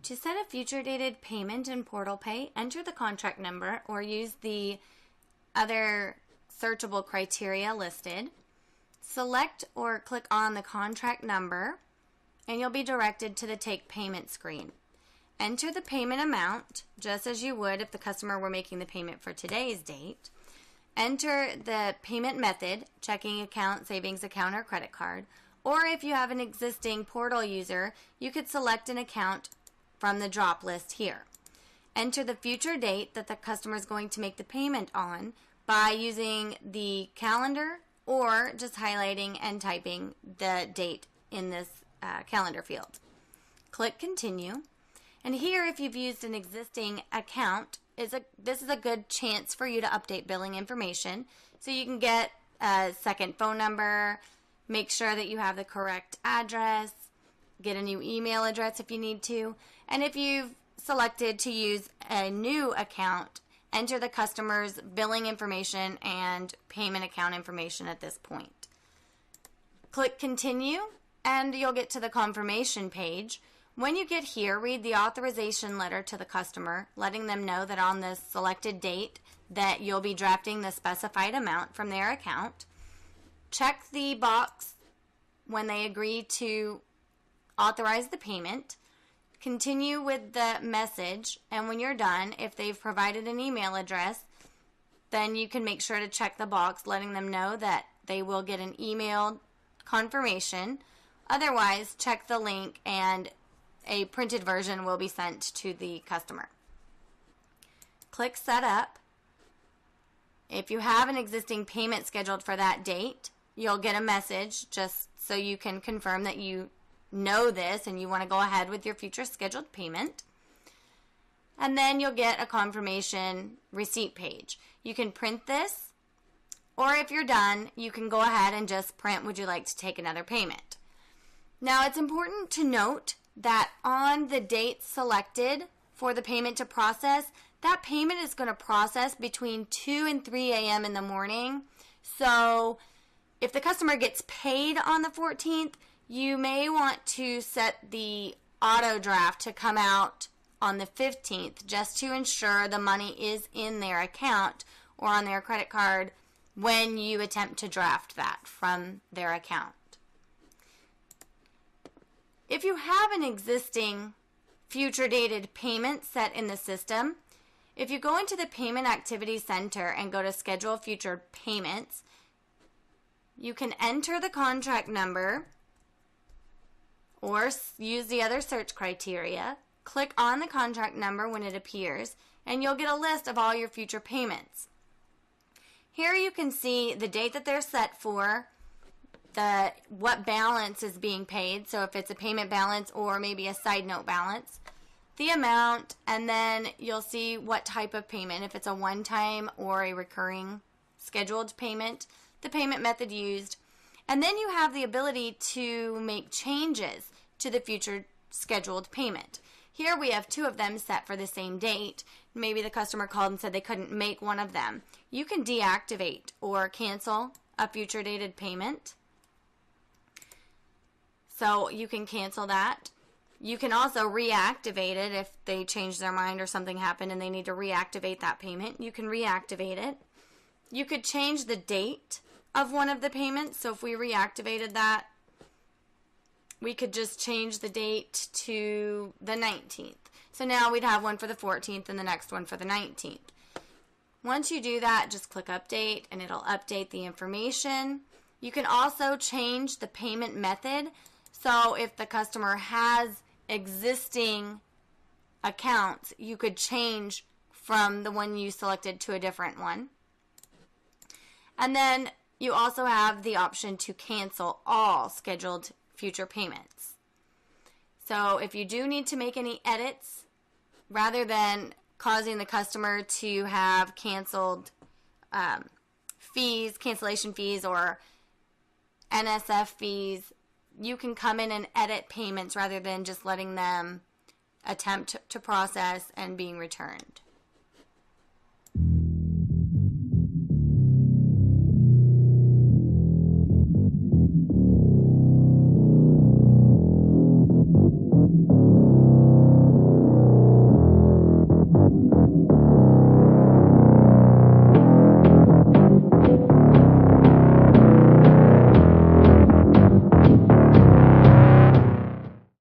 To set a future dated payment in portalpay, enter the contract number or use the other searchable criteria listed. Select or click on the contract number and you'll be directed to the Take Payment screen. Enter the payment amount just as you would if the customer were making the payment for today's date. Enter the payment method, checking account, savings account, or credit card. Or if you have an existing portal user, you could select an account from the drop list here. Enter the future date that the customer is going to make the payment on by using the calendar or just highlighting and typing the date in this calendar field. Click Continue. And here, if you've used an existing account, this is a good chance for you to update billing information. So you can get a second phone number, make sure that you have the correct address, get a new email address if you need to. And if you've selected to use a new account, enter the customer's billing information and payment account information at this point. Click Continue and you'll get to the confirmation page. When you get here, read the authorization letter to the customer, letting them know that on this selected date that you'll be drafting the specified amount from their account. Check the box when they agree to authorize the payment. Continue with the message, and when you're done, if they've provided an email address, then you can make sure to check the box letting them know that they will get an email confirmation. Otherwise, check the link and a printed version will be sent to the customer. Click Set Up. If you have an existing payment scheduled for that date, you'll get a message just so you can confirm that you know this and you want to go ahead with your future scheduled payment. And then you'll get a confirmation receipt page. You can print this, or if you're done, you can go ahead and just print, would you like to take another payment? Now, it's important to note that on the date selected for the payment to process, that payment is going to process between 2 and 3 a.m. in the morning. So if the customer gets paid on the 14th, you may want to set the auto draft to come out on the 15th just to ensure the money is in their account or on their credit card when you attempt to draft that from their account. If you have an existing future dated payment set in the system, if you go into the Payment Activity Center and go to Schedule Future Payments, you can enter the contract number or use the other search criteria. Click on the contract number when it appears, and you'll get a list of all your future payments. Here you can see the date that they're set for, what balance is being paid, so if it's a payment balance or maybe a side note balance, the amount, and then you'll see what type of payment, if it's a one-time or a recurring scheduled payment, the payment method used, and then you have the ability to make changes to the future scheduled payment. Here we have 2 of them set for the same date. Maybe the customer called and said they couldn't make one of them. You can deactivate or cancel a future dated payment. So you can cancel that. You can also reactivate it if they change their mind or something happened and they need to reactivate that payment. You can reactivate it. You could change the date of one of the payments. So if we reactivated that, we could just change the date to the 19th. So now we'd have one for the 14th and the next one for the 19th. Once you do that, just click Update and it'll update the information. You can also change the payment method. So if the customer has existing accounts, you could change from the one you selected to a different one. And then you also have the option to cancel all scheduled future payments. So if you do need to make any edits, rather than causing the customer to have canceled fees, cancellation fees, or NSF fees, you can come in and edit payments rather than just letting them attempt to process and being returned.